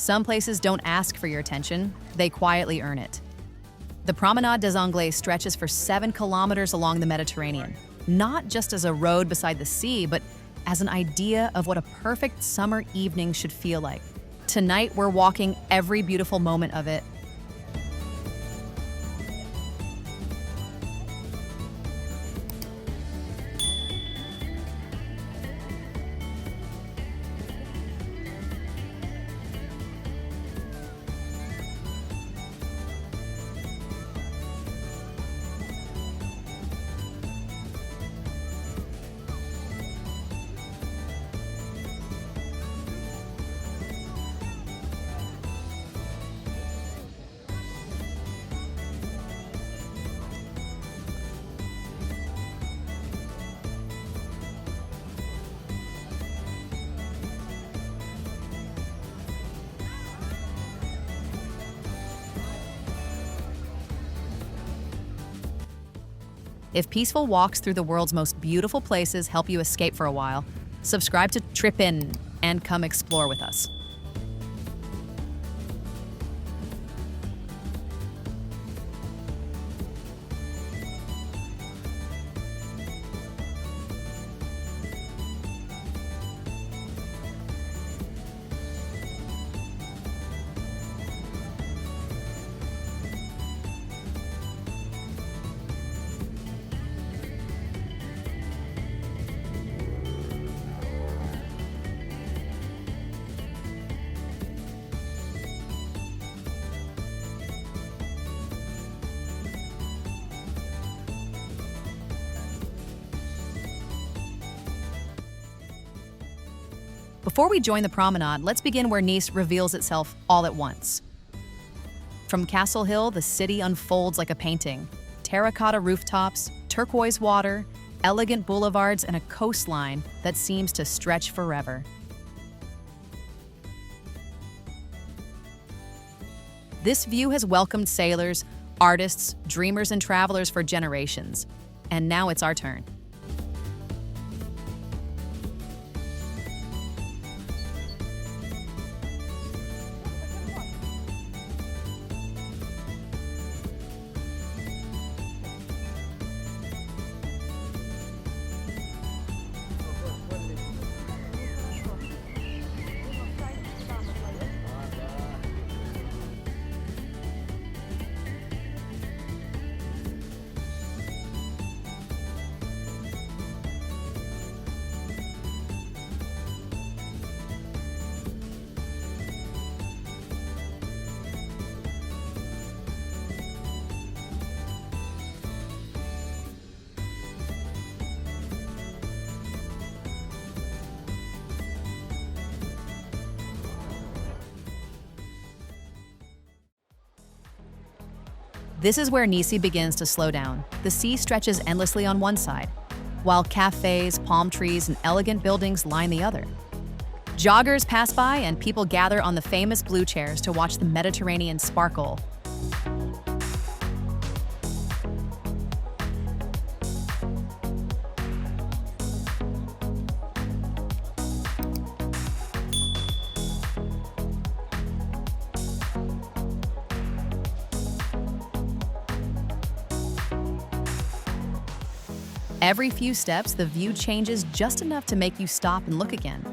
Some places don't ask for your attention, they quietly earn it. The Promenade des Anglais stretches for 7 kilometers along the Mediterranean, not just as a road beside the sea, but as an idea of what a perfect summer evening should feel like. Tonight, we're walking every beautiful moment of it. If peaceful walks through the world's most beautiful places help you escape for a while, subscribe to Tripinn and come explore with us. Before we join the promenade, let's begin where Nice reveals itself all at once. From Castle Hill, the city unfolds like a painting. Terracotta rooftops, turquoise water, elegant boulevards, and a coastline that seems to stretch forever. This view has welcomed sailors, artists, dreamers, and travelers for generations. And now it's our turn. This is where Nice begins to slow down. The sea stretches endlessly on one side, while cafes, palm trees, and elegant buildings line the other. Joggers pass by and people gather on the famous blue chairs to watch the Mediterranean sparkle. Every few steps, the view changes just enough to make you stop and look again.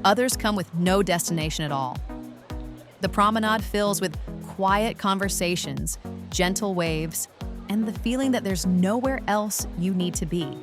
Others come with no destination at all. The promenade fills with quiet conversations, gentle waves, and the feeling that there's nowhere else you need to be.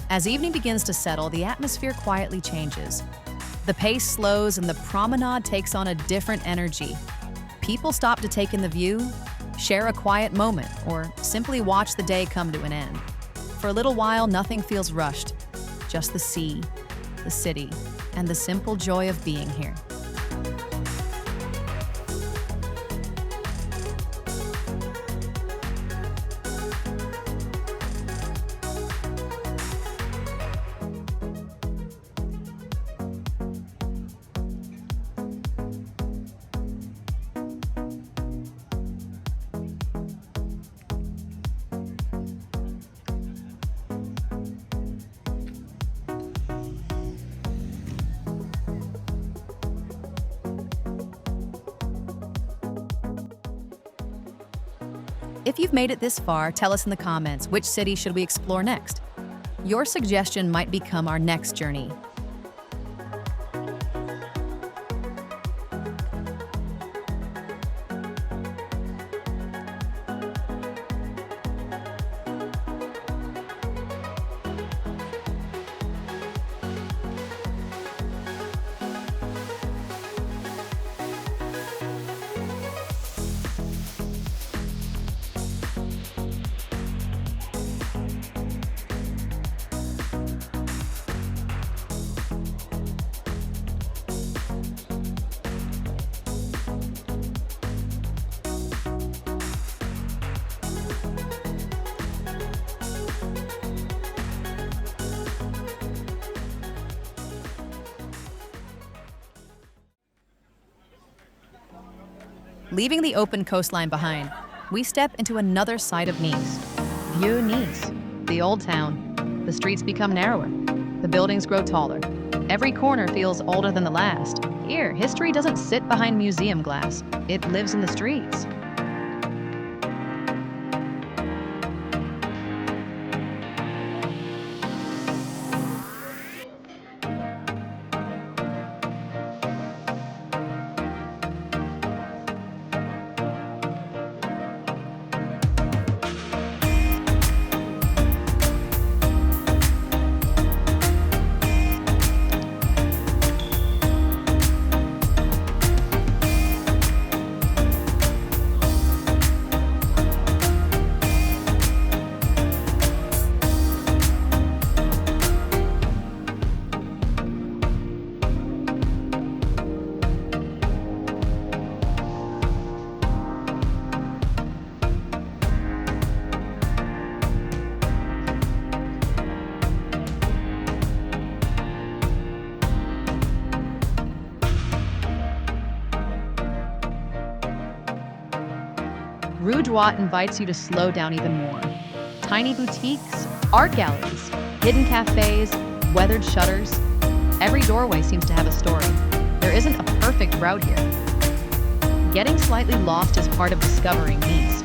As evening begins to settle, the atmosphere quietly changes. The pace slows and the promenade takes on a different energy. People stop to take in the view, Share a quiet moment, or simply watch the day come to an end. For a little while, nothing feels rushed. Just the sea, the city, and the simple joy of being here. If you've made it this far, tell us in the comments, which city should we explore next? Your suggestion might become our next journey. Leaving the open coastline behind, we step into another side of Nice. Vieux Nice, the old town. The streets become narrower. The buildings grow taller. Every corner feels older than the last. Here, history doesn't sit behind museum glass. It lives in the streets. Rue Droit invites you to slow down even more. Tiny boutiques, art galleries, hidden cafes, weathered shutters. Every doorway seems to have a story. There isn't a perfect route here. Getting slightly lost is part of discovering Nice.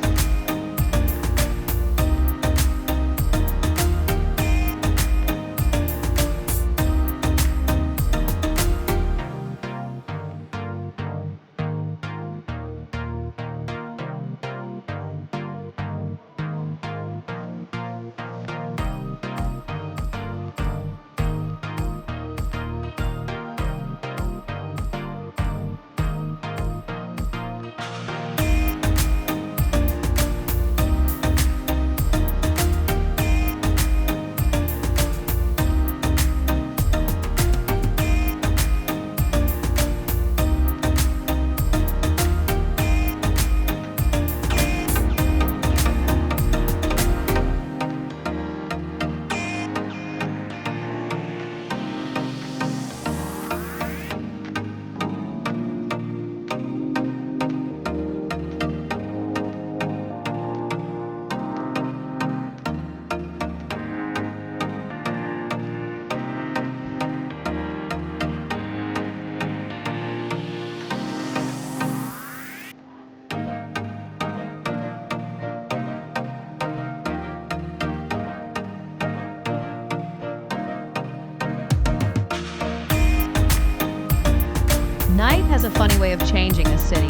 Night has a funny way of changing a city.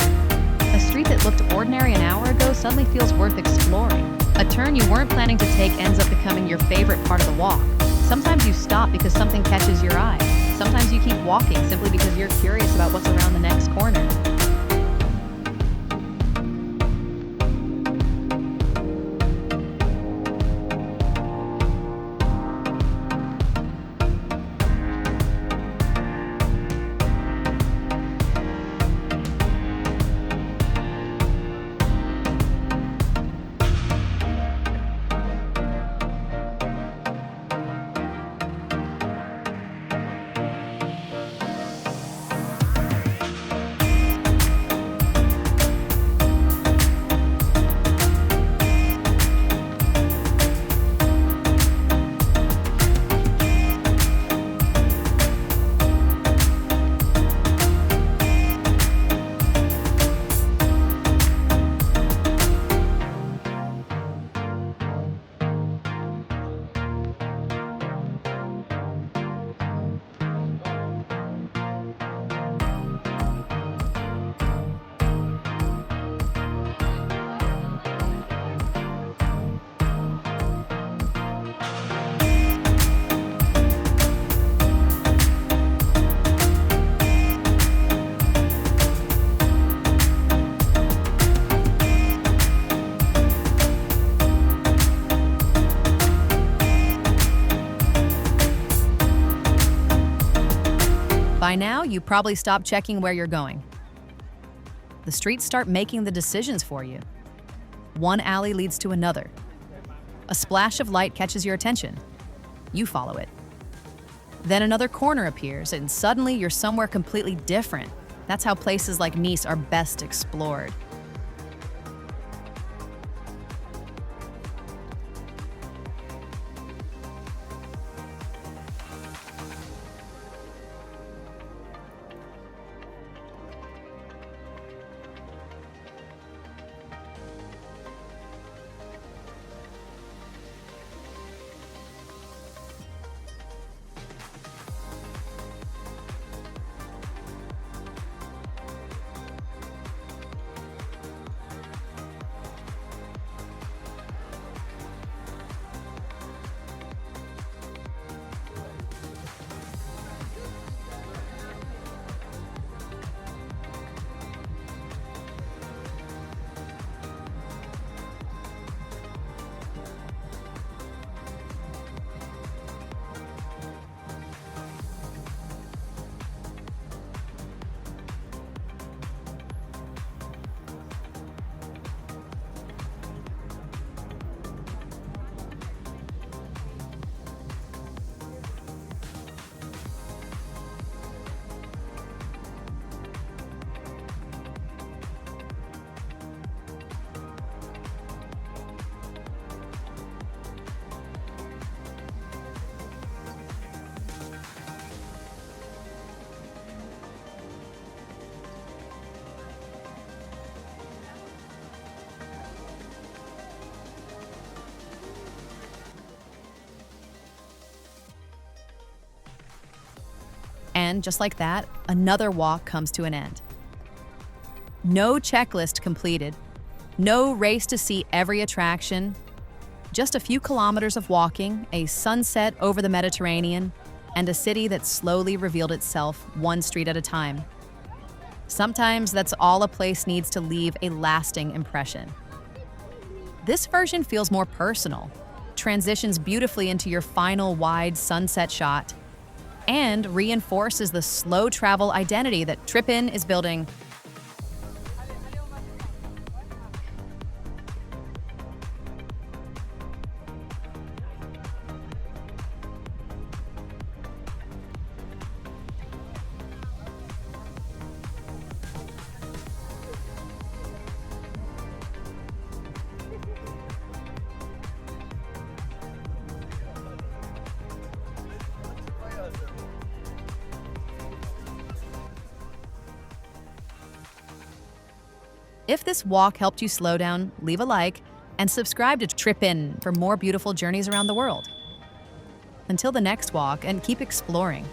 A street that looked ordinary an hour ago suddenly feels worth exploring. A turn you weren't planning to take ends up becoming your favorite part of the walk. Sometimes you stop because something catches your eye. Sometimes you keep walking simply because you're curious about what's around the next corner. By now, you probably stopped checking where you're going. The streets start making the decisions for you. One alley leads to another. A splash of light catches your attention. You follow it. Then another corner appears, and suddenly you're somewhere completely different. That's how places like Nice are best explored. And just like that, another walk comes to an end. No checklist completed, no race to see every attraction, just a few kilometers of walking, a sunset over the Mediterranean, and a city that slowly revealed itself one street at a time. Sometimes that's all a place needs to leave a lasting impression. This version feels more personal, transitions beautifully into your final wide sunset shot, and reinforces the slow travel identity that Tripinn is building. If this walk helped you slow down, leave a like and subscribe to Tripinn for more beautiful journeys around the world. Until the next walk, and keep exploring.